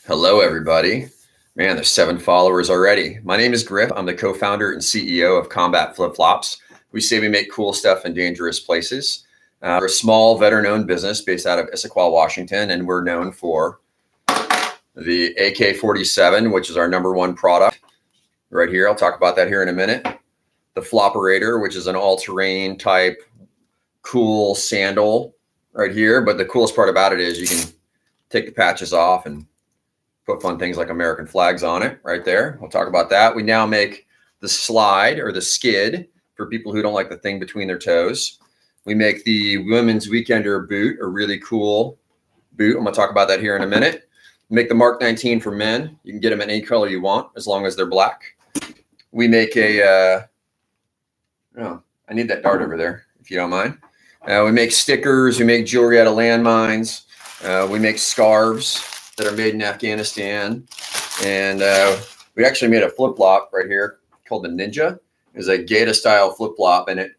Hello, everybody. Man, there's 7 followers already. My name is Griff. I'm the co-founder and CEO of Combat Flip Flops. We say we make cool stuff in dangerous places. We're a small veteran-owned business based out of Issaquah, Washington, and we're known for the AK-47, which is our #1 product right here. I'll talk about that here in a minute. The Flopperator, which is an all-terrain type cool sandal right here. But the coolest part about it is you can take the patches off and put fun things like American flags on it right there. We'll talk about that. We now make the slide or the skid for people who don't like the thing between their toes. We make the women's weekender boot, a really cool boot. I'm going to talk about that here in a minute. We make the Mark 19 for men. You can get them in any color you want as long as they're black. We make I need that dart over there if you don't mind. We make stickers. We make jewelry out of landmines. We make scarves that are made in Afghanistan. And we actually made a flip-flop right here called the Ninja. It's a Gaeta style flip-flop, and it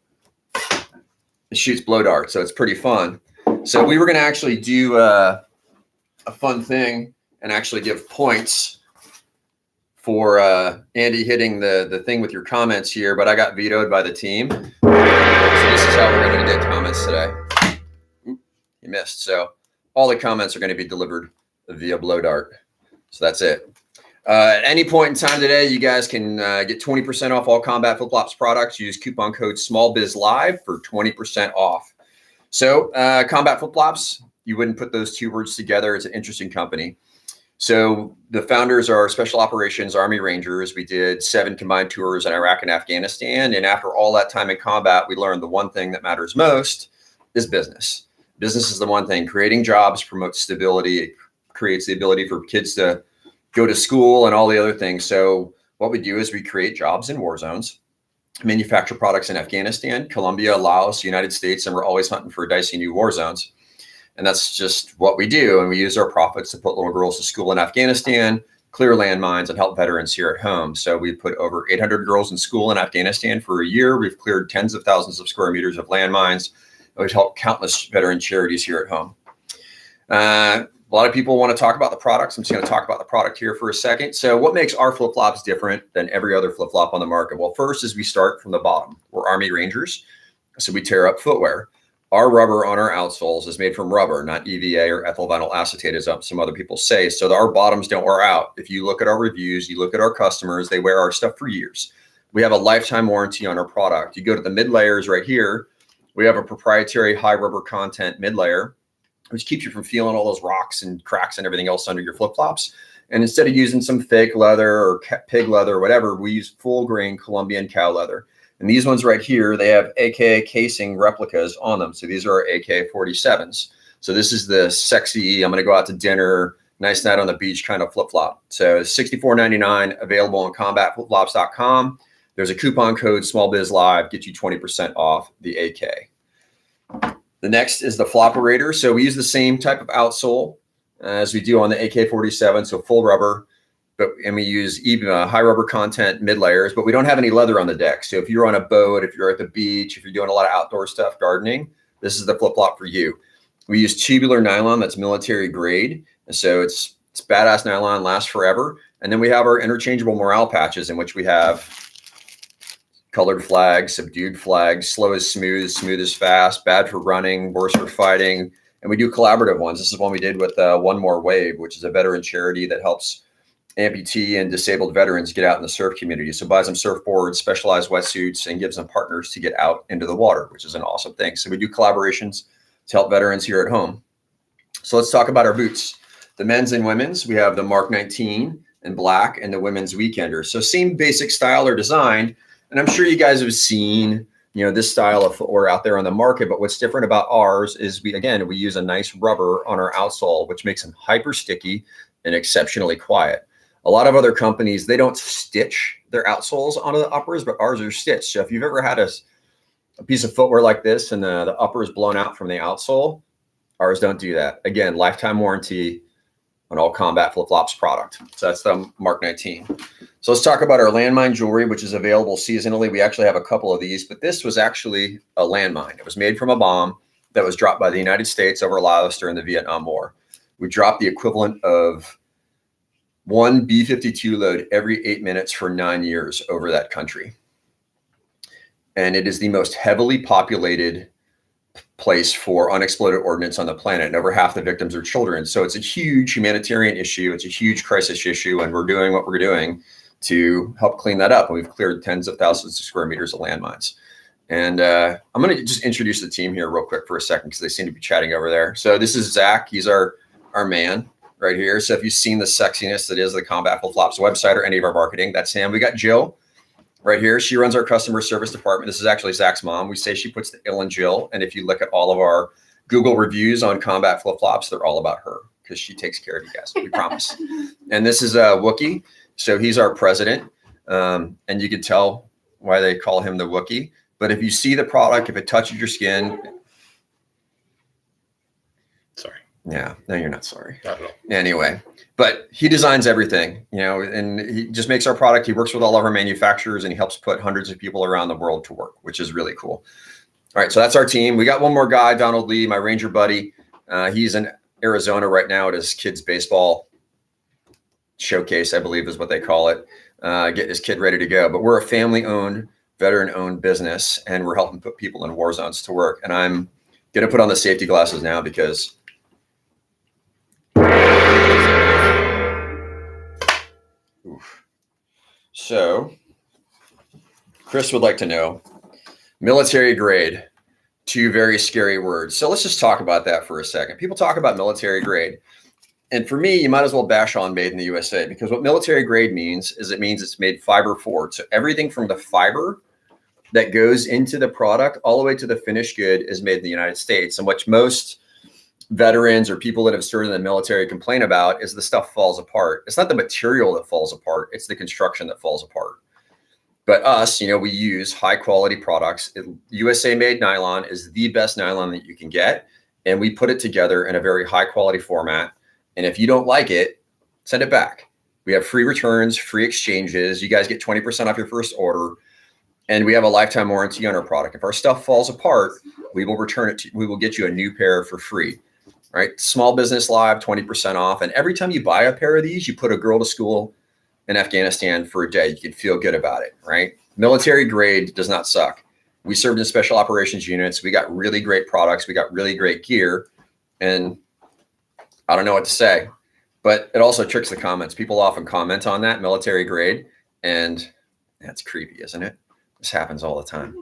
shoots blow darts, so it's pretty fun. So we were going to actually do a fun thing and actually give points for Andy hitting the thing with your comments here, but I got vetoed by the team. So this is how we're going to get comments today. Oop, you missed. So all the comments are going to be delivered via blow dart. So that's it. At any point in time today, you guys can get 20% off all Combat Flip Flops products. Use coupon code SmallBizLive for 20% off. So Combat Flip Flops, you wouldn't put those two words together. It's an interesting company. So the founders are Special Operations Army Rangers. We did 7 combined tours in Iraq and Afghanistan. And after all that time in combat, we learned the one thing that matters most is business. Business is the one thing. Creating jobs promotes stability. It creates the ability for kids to go to school and all the other things. So what we do is we create jobs in war zones, manufacture products in Afghanistan, Colombia, Laos, United States, and we're always hunting for dicey new war zones. And that's just what we do. And we use our profits to put little girls to school in Afghanistan, clear landmines, and help veterans here at home. So we put over 800 girls in school in Afghanistan for a year. We've cleared tens of thousands of square meters of landmines. We've helped countless veteran charities here at home. A lot of people want to talk about the products. I'm just going to talk about the product here for a second. So what makes our flip-flops different than every other flip-flop on the market? Well, first is we start from the bottom. We're Army Rangers, so we tear up footwear. Our rubber on our outsoles is made from rubber, not EVA or ethyl vinyl acetate, as some other people say. So our bottoms don't wear out. If you look at our reviews, you look at our customers, they wear our stuff for years. We have a lifetime warranty on our product. You go to the mid layers right here. We have a proprietary high rubber content mid layer, which keeps you from feeling all those rocks and cracks and everything else under your flip-flops. And instead of using some fake leather or pig leather or whatever, we use full grain Colombian cow leather. And these ones right here, they have AK casing replicas on them. So these are our AK-47s. So this is the sexy, I'm going to go out to dinner, nice night on the beach kind of flip-flop. So $64.99, available on combatflipflops.com. There's a coupon code SmallBizLive, get you 20% off the AK. The next is the Flopperator. So we use the same type of outsole as we do on the AK-47, so full rubber. And we use even high rubber content mid layers, but we don't have any leather on the deck. So if you're on a boat, if you're at the beach, if you're doing a lot of outdoor stuff, gardening, this is the flip-flop for you. We use tubular nylon that's military grade. And so it's badass nylon, lasts forever. And then we have our interchangeable morale patches, in which we have colored flags, subdued flags, slow is smooth is fast, bad for running, worse for fighting. And we do collaborative ones. This is one we did with One More Wave, which is a veteran charity that helps amputee and disabled veterans get out in the surf community. So buys them surfboards, specialized wetsuits, and gives them partners to get out into the water, which is an awesome thing. So we do collaborations to help veterans here at home. So let's talk about our boots. The men's and women's, we have the Mark 19 in black and the women's Weekender. So same basic style or design. And I'm sure you guys have seen, this style of footwear out there on the market. But what's different about ours is we use a nice rubber on our outsole, which makes them hyper sticky and exceptionally quiet. A lot of other companies, they don't stitch their outsoles onto the uppers, but ours are stitched. So if you've ever had a piece of footwear like this and the upper is blown out from the outsole, ours don't do that. Again, lifetime warranty on all Combat Flip Flops product. So that's the Mark 19. So let's talk about our landmine jewelry, which is available seasonally. We actually have a couple of these, but this was actually a landmine. It was made from a bomb that was dropped by the United States over Laos during the Vietnam War. We dropped the equivalent of one B-52 load every 8 minutes for 9 years over that country. And it is the most heavily populated place for unexploded ordnance on the planet. And over half the victims are children. So it's a huge humanitarian issue. It's a huge crisis issue. And we're doing what we're doing to help clean that up. And we've cleared tens of thousands of square meters of landmines. And I'm going to just introduce the team here real quick for a second, because they seem to be chatting over there. So this is Zach. He's our man right here. So if you've seen the sexiness that is the Combat Flip-Flops website or any of our marketing, that's him. We got Jill right here. She runs our customer service department. This is actually Zach's mom. We say she puts the ill in Jill. And if you look at all of our Google reviews on Combat Flip-Flops, they're all about her, because she takes care of you guys. We promise. And this is Wookie. So he's our president. And you can tell why they call him the Wookie. But if you see the product, if it touches your skin. Sorry. Yeah, no, you're not sorry. Not at all. Anyway, but he designs everything, and he just makes our product. He works with all of our manufacturers, and he helps put hundreds of people around the world to work, which is really cool. All right, so that's our team. We got one more guy, Donald Lee, my Ranger buddy. He's in Arizona right now at his kid's baseball showcase, I believe is what they call it, getting his kid ready to go. But we're a family-owned, veteran-owned business, and we're helping put people in war zones to work. And I'm going to put on the safety glasses now, because oof. So Chris would like to know, military grade, two very scary words. So let's just talk about that for a second. People talk about military grade. And for me, you might as well bash on made in the USA, because what military grade means is it means it's made fiber forward. So everything from the fiber that goes into the product all the way to the finished good is made in the United States. And what most veterans or people that have served in the military complain about is the stuff falls apart. It's not the material that falls apart. It's the construction that falls apart. But us, we use high quality products. USA made nylon is the best nylon that you can get. And we put it together in a very high quality format. And if you don't like it, send it back. We have free returns, free exchanges. You guys get 20% off your first order. And we have a lifetime warranty on our product. If our stuff falls apart, we will return it. We will get you a new pair for free. Right? Small Business Live, 20% off. And every time you buy a pair of these, you put a girl to school in Afghanistan for a day. You can feel good about it, right? Military grade does not suck. We served in special operations units. We got really great products. We got really great gear. And I don't know what to say, but it also tricks the comments. People often comment on that military grade, and that's creepy, isn't it? This happens all the time.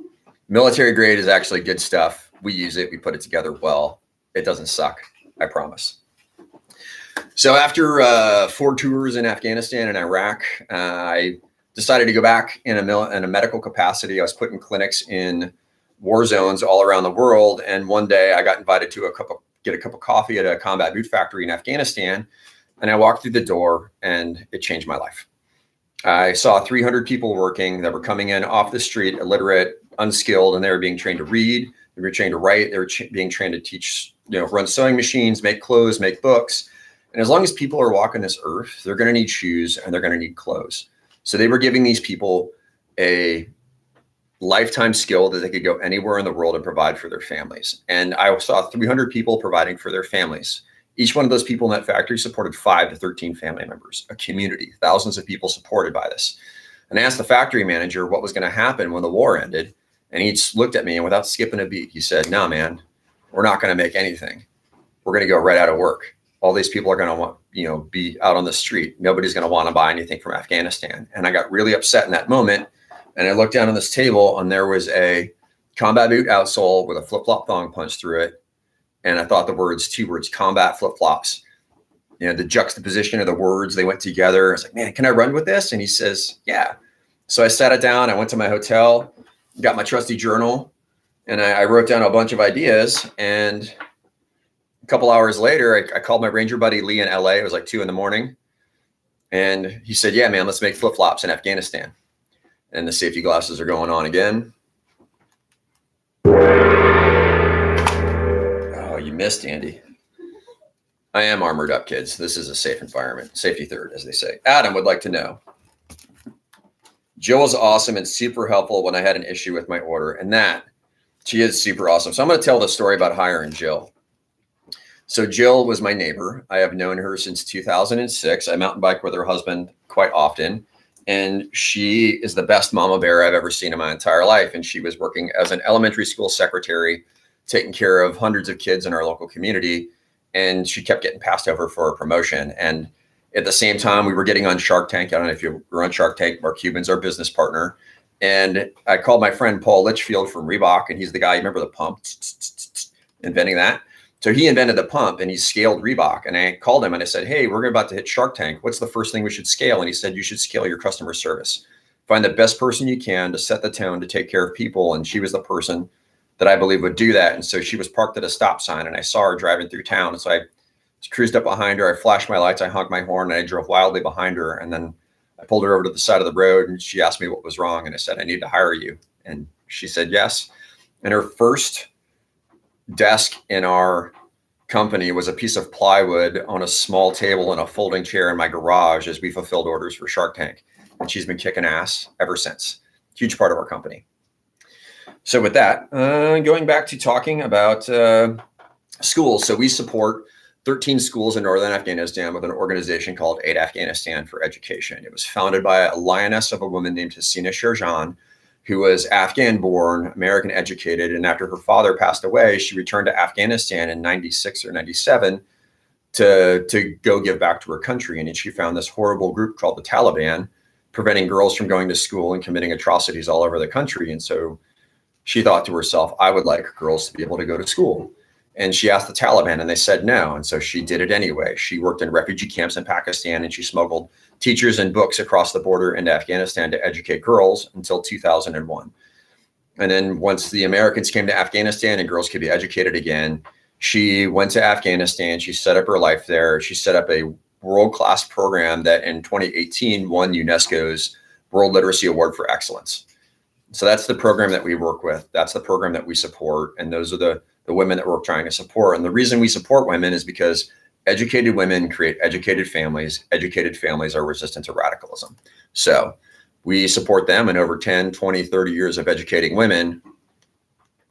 Military grade is actually good stuff. We use it. We put it together well. It doesn't suck. I promise. So after 4 tours in Afghanistan and Iraq, I decided to go back in a medical capacity. I was putting clinics in war zones all around the world. And one day I got invited to get a cup of coffee at a combat boot factory in Afghanistan. And I walked through the door, and it changed my life. I saw 300 people working that were coming in off the street, illiterate, unskilled, and they were being trained to read. They were trained to write. They were being trained to teach, run sewing machines, make clothes, make books. And as long as people are walking this earth, they're going to need shoes and they're going to need clothes. So they were giving these people a lifetime skill that they could go anywhere in the world and provide for their families. And I saw 300 people providing for their families. Each one of those people in that factory supported 5 to 13 family members, a community, thousands of people supported by this. And I asked the factory manager what was going to happen when the war ended. And he just looked at me, and without skipping a beat, he said, "No, man, we're not going to make anything. We're going to go right out of work. All these people are going to want, be out on the street. Nobody's going to want to buy anything from Afghanistan." And I got really upset in that moment. And I looked down on this table, and there was a combat boot outsole with a flip-flop thong punched through it. And I thought 2 words, combat flip-flops. The juxtaposition of the words, they went together. I was like, "Man, can I run with this?" And he says, "Yeah." So I sat it down. I went to my hotel, got my trusty journal, and I wrote down a bunch of ideas. And a couple hours later, I called my Ranger buddy Lee in LA. It was like 2 a.m. And he said, "Yeah, man, let's make flip-flops in Afghanistan." And the safety glasses are going on again. Oh, you missed, Andy. I am armored up, kids. This is a safe environment. Safety third, as they say. Adam would like to know. Jill was awesome and super helpful when I had an issue with my order. And that, she is super awesome. So I'm going to tell the story about hiring Jill. So Jill was my neighbor. I have known her since 2006. I mountain bike with her husband quite often. And she is the best mama bear I've ever seen in my entire life. And she was working as an elementary school secretary, taking care of hundreds of kids in our local community. And she kept getting passed over for a promotion. And at the same time, we were getting on Shark Tank. I don't know if you were on Shark Tank. Mark Cuban's our business partner. And I called my friend Paul Litchfield from Reebok, and he's the guy, you remember the pump, inventing that? So he invented the pump and he scaled Reebok. And I called him and I said, hey, we're about to hit Shark Tank. What's the first thing we should scale? And he said, you should scale your customer service. Find the best person you can to set the tone, to take care of people. And she was the person that I believe would do that. And so she was parked at a stop sign and I saw her driving through town. And so I cruised up behind her. I flashed my lights. I honked my horn and I drove wildly behind her. And then I pulled her over to the side of the road and she asked me what was wrong. And I said, I need to hire you. And she said, yes. And her first desk in our company was a piece of plywood on a small table and a folding chair in my garage as we fulfilled orders for Shark Tank. And she's been kicking ass ever since. Huge part of our company. So with that, going back to talking about schools. So we support 13 schools in northern Afghanistan with an organization called Aid Afghanistan for Education. It was founded by a lioness of a woman named Hasina Sherjan, who was Afghan-born, American educated. And after her father passed away, she returned to Afghanistan in 96 or 97 to go give back to her country. And she found this horrible group called the Taliban, preventing girls from going to school and committing atrocities all over the country. And so she thought to herself, I would like girls to be able to go to school. And she asked the Taliban and they said no. And so she did it anyway. She worked in refugee camps in Pakistan and she smuggled teachers and books across the border into Afghanistan to educate girls until 2001. And then once the Americans came to Afghanistan and girls could be educated again, she went to Afghanistan. She set up her life there. She set up a world-class program that in 2018 won UNESCO's World Literacy Award for Excellence. So that's the program that we work with. That's the program that we support. And those are the women that we're trying to support. And the reason we support women is because educated women create educated families. Educated families are resistant to radicalism. So we support them. And over 10, 20, 30 years of educating women,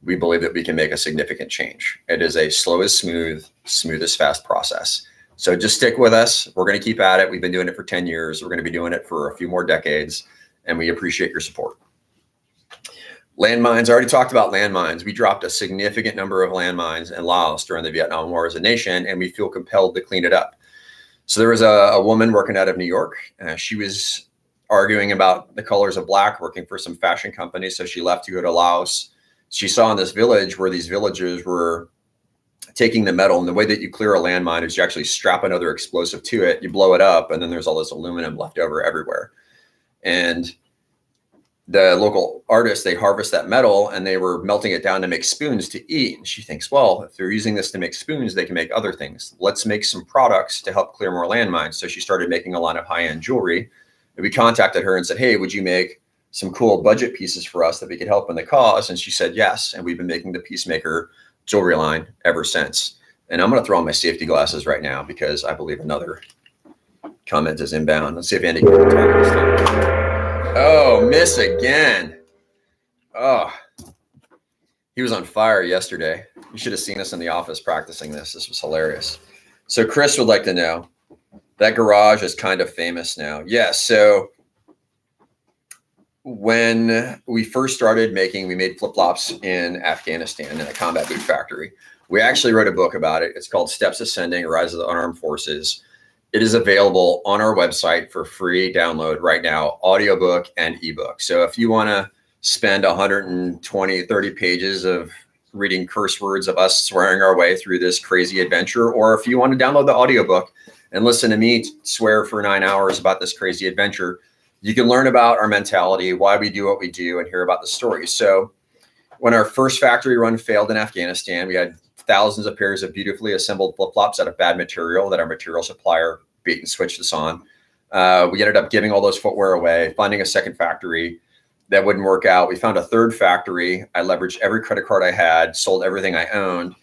we believe that we can make a significant change. It is a slow as smooth, smooth as fast process. So just stick with us. We're going to keep at it. We've been doing it for 10 years. We're going to be doing it for a few more decades. And we appreciate your support. Landmines, I already talked about landmines. We dropped a significant number of landmines in Laos during the Vietnam War as a nation, and we feel compelled to clean it up. So there was a woman working out of New York. She was arguing about the colors of black, working for some fashion company. So she left to go to Laos. She saw in this village where these villagers were taking the metal, and the way that you clear a landmine is you actually strap another explosive to it, you blow it up, and then there's all this aluminum left over everywhere. And the local artists, they harvest that metal and they were melting it down to make spoons to eat. And she thinks, well, if they're using this to make spoons, they can make other things. Let's make some products to help clear more landmines. So she started making a line of high-end jewelry. And we contacted her and said, hey, would you make some cool budget pieces for us that we could help in the cause? And she said, yes. And we've been making the Peacemaker jewelry line ever since. And I'm going to throw on my safety glasses right now because I believe another comment is inbound. Let's see if Andy can talk this time. Oh, miss again. Oh, he was on fire yesterday. You should have seen us in the office practicing this. This was hilarious. So Chris would like to know, that garage is kind of famous now. Yeah, so when we first started making, we made flip-flops in Afghanistan in a combat boot factory. We actually wrote a book about it. It's called Steps Ascending, Rise of the Unarmed Forces. It is available on our website for free download right now, audiobook and ebook. So if you want to spend 120, 30 pages of reading curse words of us swearing our way through this crazy adventure, or if you want to download the audiobook and listen to me swear for 9 hours about this crazy adventure, you can learn about our mentality, why we do what we do, and hear about the stories. So when our first factory run failed in Afghanistan, we had thousands of pairs of beautifully assembled flip-flops out of bad material that our material supplier bait and switched us on. We ended up giving all those footwear away, finding a second factory that wouldn't work out. We found a third factory. I leveraged every credit card I had, sold everything I owned,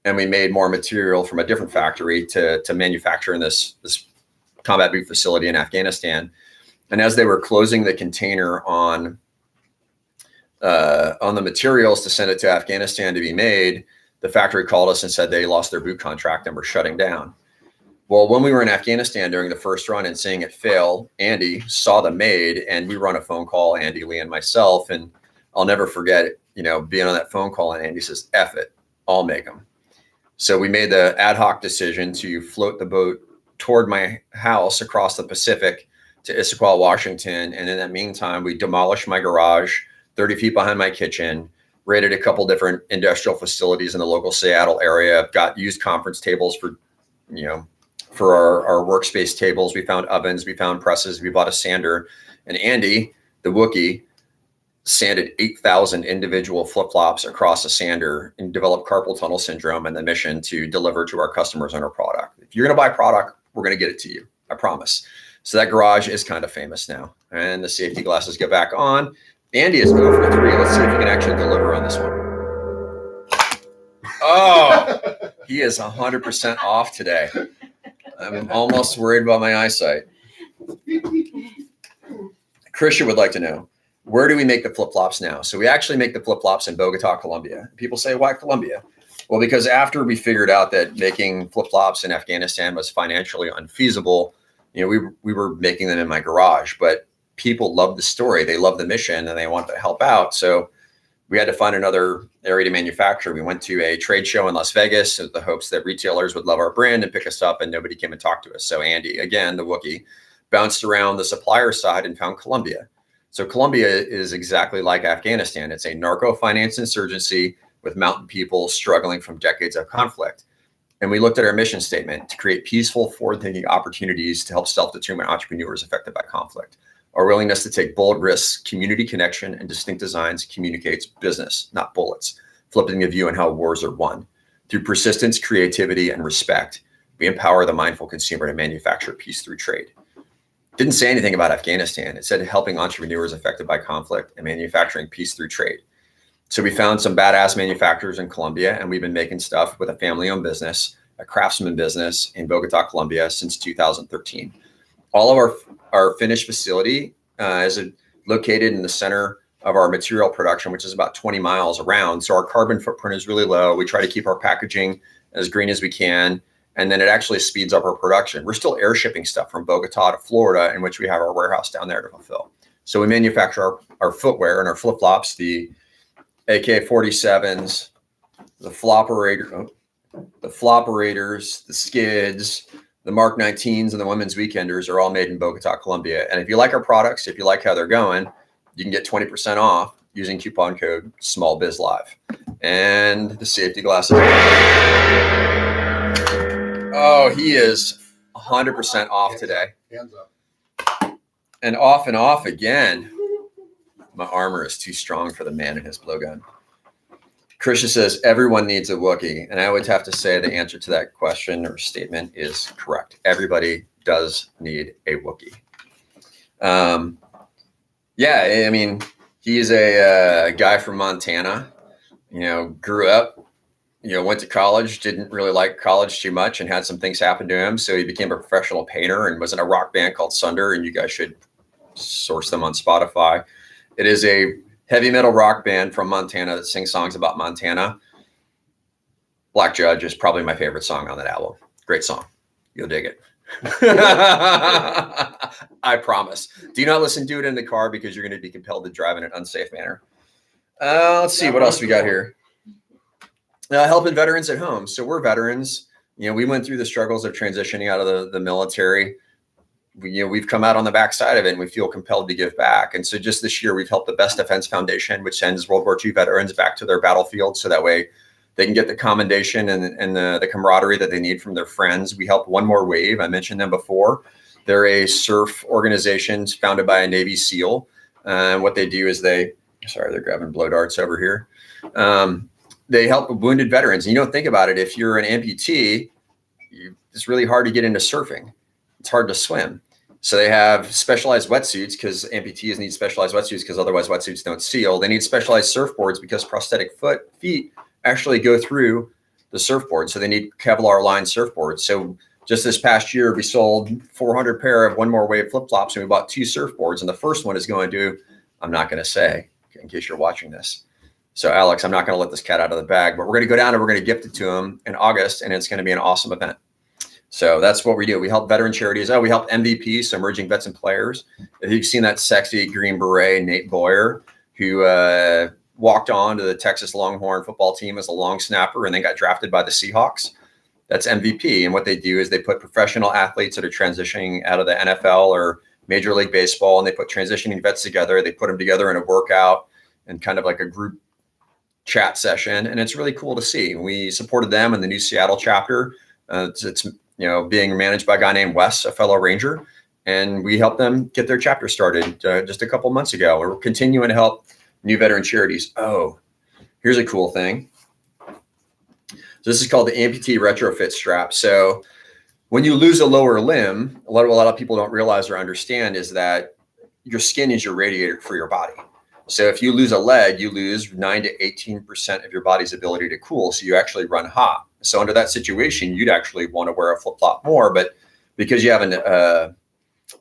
and we made more material from a different factory to manufacture in this combat boot facility in Afghanistan. And as they were closing the container on the materials to send it to Afghanistan to be made, the factory called us and said they lost their boot contract and were shutting down. Well, when we were in Afghanistan during the first run and seeing it fail, Andy saw them made, and we were on a phone call, Andy, Lee, and myself. And I'll never forget it, being on that phone call, and Andy says, F it, I'll make them. So we made the ad hoc decision to float the boat toward my house across the Pacific to Issaquah, Washington. And in that meantime, we demolished my garage 30 feet behind my kitchen, raided a couple different industrial facilities in the local Seattle area, got used conference tables for our workspace tables. We found ovens, we found presses, we bought a sander. And Andy, the Wookiee, sanded 8,000 individual flip-flops across a sander and developed carpal tunnel syndrome and the mission to deliver to our customers on our product. If you're going to buy product, we're going to get it to you. I promise. So that garage is kind of famous now. And the safety glasses get back on. Andy is 0 for 3. Let's see if he can actually deliver on this one. Oh, he is 100% off today. I'm almost worried about my eyesight. Krisha would like to know, where do we make the flip-flops now? So we actually make the flip-flops in Bogota, Colombia. People say, why Colombia? Well, because after we figured out that making flip-flops in Afghanistan was financially unfeasible, we were making them in my garage, but people love the story. They love the mission and they want to help out. So we had to find another area to manufacture. We went to a trade show in Las Vegas with the hopes that retailers would love our brand and pick us up, and nobody came and talked to us. So Andy, again, the Wookiee, bounced around the supplier side and found Colombia. So Colombia is exactly like Afghanistan. It's a narco-finance insurgency with mountain people struggling from decades of conflict. And we looked at our mission statement to create peaceful, forward-thinking opportunities to help self-determined entrepreneurs affected by conflict. Our willingness to take bold risks, community connection, and distinct designs communicates business, not bullets, flipping the view on how wars are won. Through persistence, creativity, and respect, we empower the mindful consumer to manufacture peace through trade. Didn't say anything about Afghanistan. It said helping entrepreneurs affected by conflict and manufacturing peace through trade. So we found some badass manufacturers in Colombia, and we've been making stuff with a family-owned business, a craftsman business in Bogota, Colombia since 2013. All of our finished facility is located in the center of our material production, which is about 20 miles around. So our carbon footprint is really low. We try to keep our packaging as green as we can. And then it actually speeds up our production. We're still air shipping stuff from Bogota to Florida, in which we have our warehouse down there to fulfill. So we manufacture our footwear and our flip-flops, the AK-47s, the floperators, the skids, the Mark 19s, and the women's weekenders are all made in Bogota, Colombia. And if you like our products, if you like how they're going, you can get 20% off using coupon code SmallBizLive. And the safety glasses. Oh, he is 100% off today. Hands up. And off again. My armor is too strong for the man in his blowgun. Krisha says, everyone needs a Wookiee. And I would have to say the answer to that question or statement is correct. Everybody does need a Wookiee. Yeah, I mean, he's a guy from Montana, grew up, went to college, didn't really like college too much and had some things happen to him. So he became a professional painter and was in a rock band called Sunder. And you guys should source them on Spotify. It is a heavy metal rock band from Montana that sings songs about Montana. Black Judge is probably my favorite song on that album. Great song. You'll dig it. I promise. Do not listen to it in the car because you're going to be compelled to drive in an unsafe manner. Let's see what else we got here. Helping veterans at home. So we're veterans. We went through the struggles of transitioning out of the military. We've come out on the backside of it and we feel compelled to give back. And so just this year, we've helped the Best Defense Foundation, which sends World War II veterans back to their battlefield. So that way they can get the commendation and the camaraderie that they need from their friends. We helped One More Wave. I mentioned them before. They're a surf organization founded by a Navy SEAL. And what they do is they're grabbing blow darts over here. They help wounded veterans. And you don't think about it. If you're an amputee, it's really hard to get into surfing. It's hard to swim. So they have specialized wetsuits because amputees need specialized wetsuits because otherwise wetsuits don't seal. They need specialized surfboards because prosthetic feet actually go through the surfboard. So they need Kevlar lined surfboards. So just this past year, we sold 400 pair of One More Wave flip-flops and we bought 2 surfboards. And the first one is going to, I'm not going to say in case you're watching this, So Alex, I'm not going to let this cat out of the bag, but we're going to go down and we're going to gift it to him in August, and it's going to be an awesome event. So that's what we do. We help veteran charities. We help MVPs, so emerging vets and players. If you've seen that sexy Green Beret, Nate Boyer, who walked on to the Texas Longhorn football team as a long snapper and then got drafted by the Seahawks, that's MVP. And what they do is they put professional athletes that are transitioning out of the NFL or Major League Baseball, and they put transitioning vets together. They put them together in a workout and kind of like a group chat session. And it's really cool to see. We supported them in the new Seattle chapter. It's being managed by a guy named Wes, a fellow Ranger. And we helped them get their chapter started just a couple months ago. We're continuing to help new veteran charities. Oh, here's a cool thing. So this is called the Amputee retrofit strap. So when you lose a lower limb, a lot of people don't realize or understand is that your skin is your radiator for your body. So if you lose a leg, you lose 9 to 18% of your body's ability to cool. So you actually run hot. So under that situation, you'd actually want to wear a flip-flop more. But because you have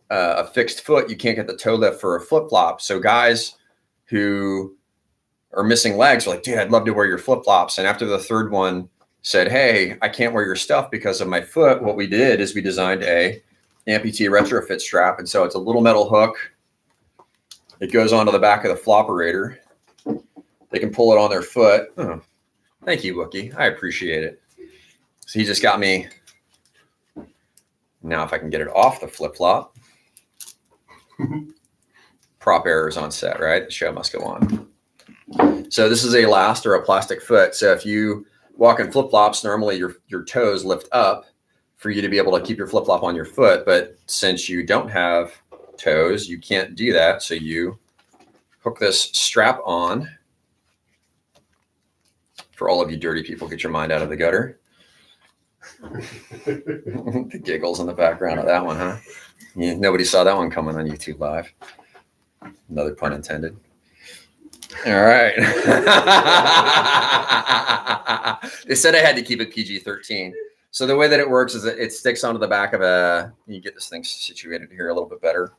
a fixed foot, you can't get the toe lift for a flip-flop. So guys who are missing legs are like, dude, I'd love to wear your flip-flops. And after the third one said, hey, I can't wear your stuff because of my foot, what we did is we designed a amputee retrofit strap. And so it's a little metal hook. It goes onto the back of the flopperator. They can pull it on their foot. Oh, thank you, Wookie. I appreciate it. So he just got me. Now if I can get it off the flip-flop. Prop errors on set, right? The show must go on. So this is a last or a plastic foot. So if you walk in flip-flops, normally your toes lift up for you to be able to keep your flip-flop on your foot. But since you don't have toes, you can't do that. So you hook this strap on. For all of you dirty people, get your mind out of the gutter. The giggles in the background of that one, huh? Nobody saw that one coming on YouTube Live. Another pun intended. All right. They said I had to keep it PG-13. So the way that it works is that it sticks onto the back of you get this thing situated here a little bit better.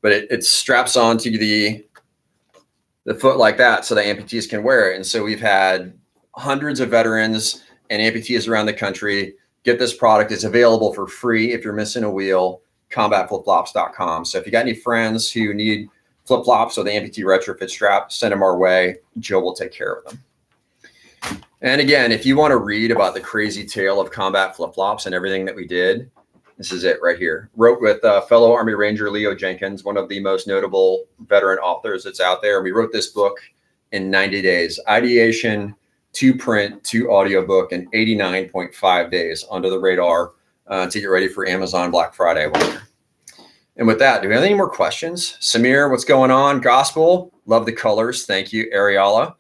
But it straps onto the foot like that so the amputees can wear it. And so we've had hundreds of veterans and amputees around the country get this product. It's available for free if you're missing a wheel, combatflipflops.com. So if you got any friends who need flip-flops or the amputee retrofit strap, send them our way. Joe will take care of them. And again, if you want to read about the crazy tale of combat flip-flops and everything that we did, this is it right here. Wrote with fellow Army Ranger Leo Jenkins, one of the most notable veteran authors that's out there. We wrote this book in 90 days. Ideation to print to audiobook in 89.5 days under the radar to get ready for Amazon Black Friday winter. And with that, do we have any more questions? Samir, what's going on? Gospel, love the colors. Thank you, Ariella.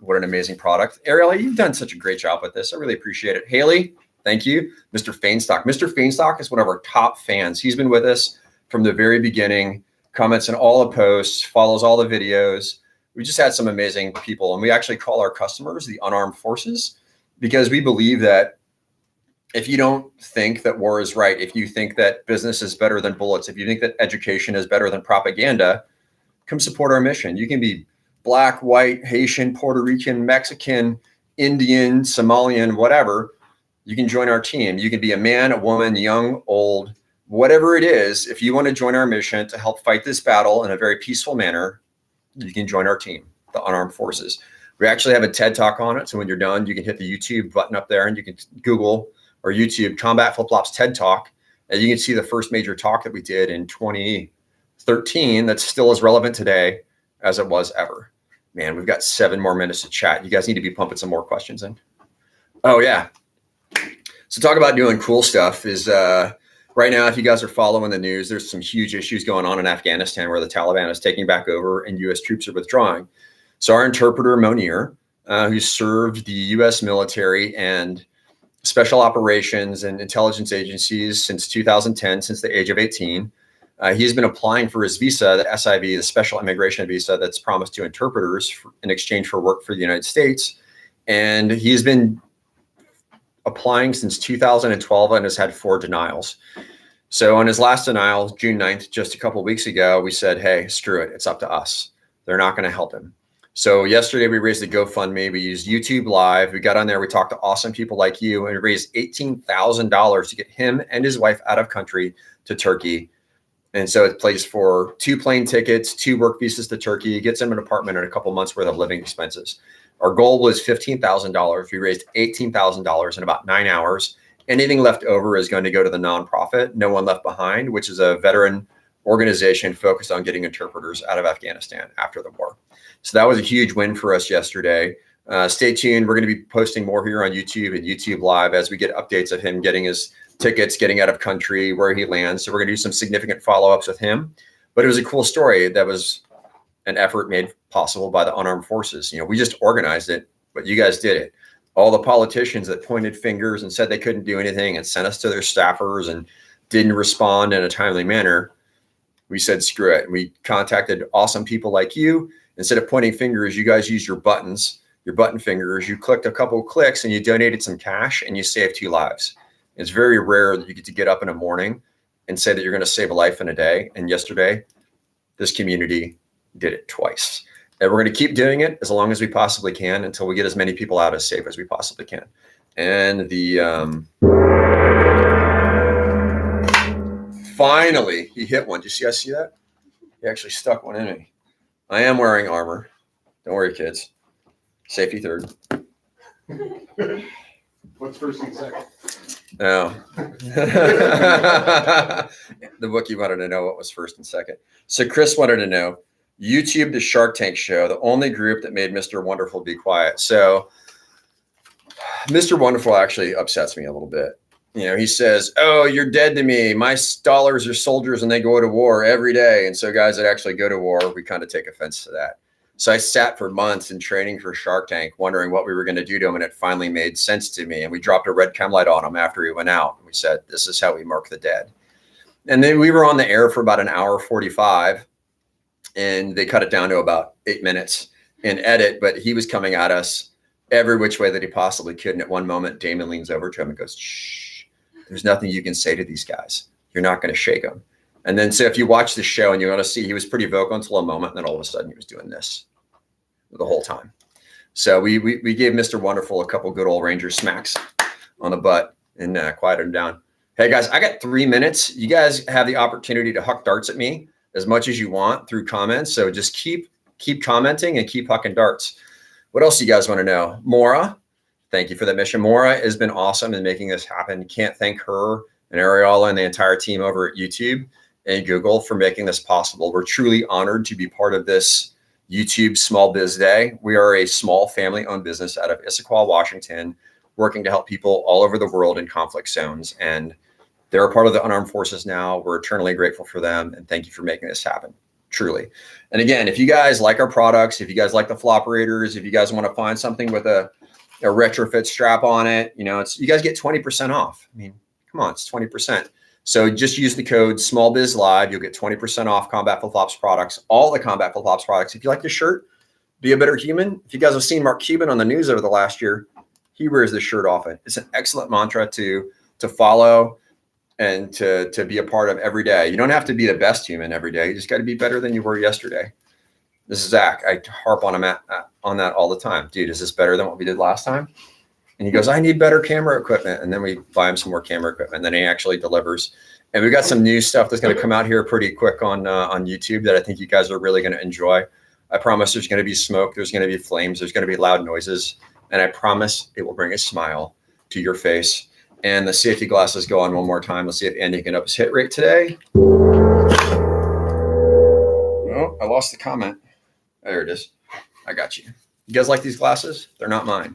What an amazing product. Ariella, you've done such a great job with this. I really appreciate it. Haley, thank you. Mr. Fainstock. Mr. Fainstock is one of our top fans. He's been with us from the very beginning, comments on all the posts, follows all the videos. We just had some amazing people. And we actually call our customers the unarmed forces because we believe that if you don't think that war is right, if you think that business is better than bullets, if you think that education is better than propaganda, come support our mission. You can be Black, white, Haitian, Puerto Rican, Mexican, Indian, Somalian, whatever. You can join our team. You can be a man, a woman, young, old, whatever it is. If you want to join our mission to help fight this battle in a very peaceful manner, you can join our team, the Unarmed Forces. We actually have a TED Talk on it. So when you're done, you can hit the YouTube button up there and you can Google or YouTube Combat Flip-Flops TED Talk. And you can see the first major talk that we did in 2013 that's still as relevant today as it was ever. Man, we've got 7 more minutes to chat. You guys need to be pumping some more questions in. Oh, yeah. So talk about doing cool stuff is right now, if you guys are following the news, there's some huge issues going on in Afghanistan where the Taliban is taking back over and U.S. troops are withdrawing. So our interpreter, Monir, who served the U.S. military and special operations and intelligence agencies since 2010, since the age of 18, he's been applying for his visa, the SIV, the special immigration visa that's promised to interpreters in exchange for work for the United States. And he's been applying since 2012 and has had 4 denials. So on his last denial, June 9th, just a couple of weeks ago, we said, hey, screw it. It's up to us. They're not going to help him. So yesterday we raised a GoFundMe. We used YouTube Live. We got on there. We talked to awesome people like you, and we raised $18,000 to get him and his wife out of country to Turkey. And so it pays for 2 plane tickets, 2 work visas to Turkey, gets him an apartment and a couple months worth of living expenses. Our goal was $15,000. We raised $18,000 in about 9 hours. Anything left over is going to go to the nonprofit, No One Left Behind, which is a veteran organization focused on getting interpreters out of Afghanistan after the war. So that was a huge win for us yesterday. Stay tuned. We're going to be posting more here on YouTube and YouTube Live as we get updates of him getting his tickets, getting out of country, where he lands. So we're going to do some significant follow-ups with him. But it was a cool story that was an effort made possible by the unarmed forces. We just organized it, but you guys did it. All the politicians that pointed fingers and said they couldn't do anything and sent us to their staffers and didn't respond in a timely manner, we said, screw it. We contacted awesome people like you. Instead of pointing fingers, you guys used your buttons, your button fingers. You clicked a couple of clicks and you donated some cash and you saved 2 lives. It's very rare that you get to get up in the morning and say that you're going to save a life in a day. And yesterday, this community did it twice. And we're going to keep doing it as long as we possibly can until we get as many people out as safe as we possibly can. And finally, he hit one. Did you guys see that? He actually stuck one in me. I am wearing armor. Don't worry, kids. Safety third. What's first and second? No. The bookie wanted to know what was first and second. So Chris wanted to know, YouTube the Shark Tank show, the only group that made Mr. Wonderful be quiet. So Mr. Wonderful actually upsets me a little bit. He says, oh, you're dead to me. My dollars are soldiers and they go to war every day. And so guys that actually go to war, we kind of take offense to that. So I sat for months in training for Shark Tank, wondering what we were going to do to him. And it finally made sense to me. And we dropped a red chem light on him after he went out. We said, this is how we mark the dead. And then we were on the air for about an hour 45. And they cut it down to about 8 minutes in edit. But he was coming at us every which way that he possibly could. And at one moment, Damon leans over to him and goes, shh. There's nothing you can say to these guys. You're not going to shake them. And then, so if you watch the show and you're going to see, he was pretty vocal until a moment. And then all of a sudden he was doing this the whole time. So we gave Mr. Wonderful a couple good old Ranger smacks on the butt and quieted him down. Hey guys, I got 3 minutes. You guys have the opportunity to huck darts at me as much as you want through comments. So just keep commenting and keep hucking darts. What else do you guys want to know? Mora. Thank you for that mission. Mora has been awesome in making this happen. Can't thank her and Ariola and the entire team over at YouTube and Google for making this possible. We're truly honored to be part of this YouTube Small Biz Day. We are a small family-owned business out of Issaquah, Washington, working to help people all over the world in conflict zones. And they're a part of the unarmed forces now. We're eternally grateful for them. And thank you for making this happen, truly. And again, if you guys like our products, if you guys like the flopperators, if you guys want to find something with a retrofit strap on it, you guys get 20% off. I mean, come on, it's 20%. So just use the code SmallBizLive. You'll get 20% off Combat Flip-Flops products, all the Combat Flip-Flops products. If you like the shirt, be a better human. If you guys have seen Mark Cuban on the news over the last year, he wears this shirt often. It's an excellent mantra to follow and to be a part of every day. You don't have to be the best human every day. You just got to be better than you were yesterday. This is Zach. I harp on him on that all the time. Dude, is this better than what we did last time? And he goes, I need better camera equipment. And then we buy him some more camera equipment. And then he actually delivers. And we got some new stuff that's going to come out here pretty quick on YouTube that I think you guys are really going to enjoy. I promise there's going to be smoke. There's going to be flames. There's going to be loud noises. And I promise it will bring a smile to your face. And the safety glasses go on one more time. Let's see if Andy can up his hit rate today. Oh, I lost the comment. There it is. I got you. You guys like these glasses? They're not mine.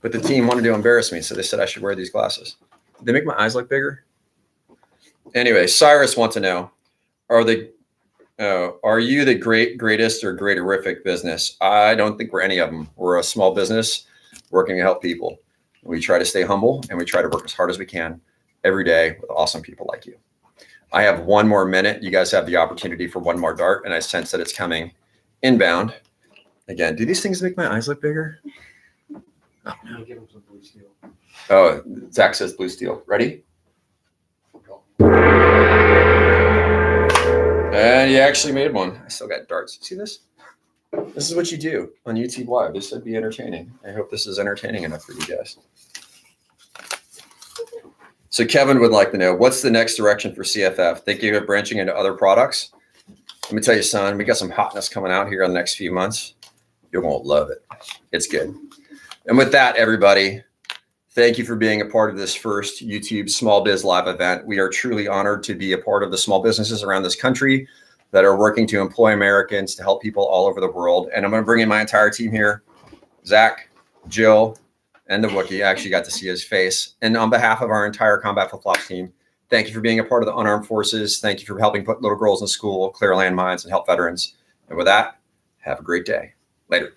But the team wanted to embarrass me, so they said I should wear these glasses. Did they make my eyes look bigger? Anyway, Cyrus wants to know, are you the greatest, or greaterific business? I don't think we're any of them. We're a small business working to help people. We try to stay humble, and we try to work as hard as we can every day with awesome people like you. I have 1 more minute. You guys have the opportunity for 1 more dart, and I sense that it's coming inbound. Again, do these things make my eyes look bigger? Oh, no. Give him some blue steel. Oh, Zach says blue steel. Ready? And he actually made one. I still got darts. See this? This is what you do on YouTube Live. This would be entertaining. I hope this is entertaining enough for you guys. So Kevin would like to know, what's the next direction for CFF? Thinking of branching into other products? Let me tell you, son, we got some hotness coming out here in the next few months. You're going to love it. It's good. And with that, everybody, thank you for being a part of this first YouTube Small Biz Live event. We are truly honored to be a part of the small businesses around this country that are working to employ Americans, to help people all over the world. And I'm going to bring in my entire team here, Zach, Jill, and the Wookiee. I actually got to see his face. And on behalf of our entire Combat Flip-Flops team, thank you for being a part of the unarmed forces. Thank you for helping put little girls in school, clear landmines, and help veterans. And with that, have a great day. Later.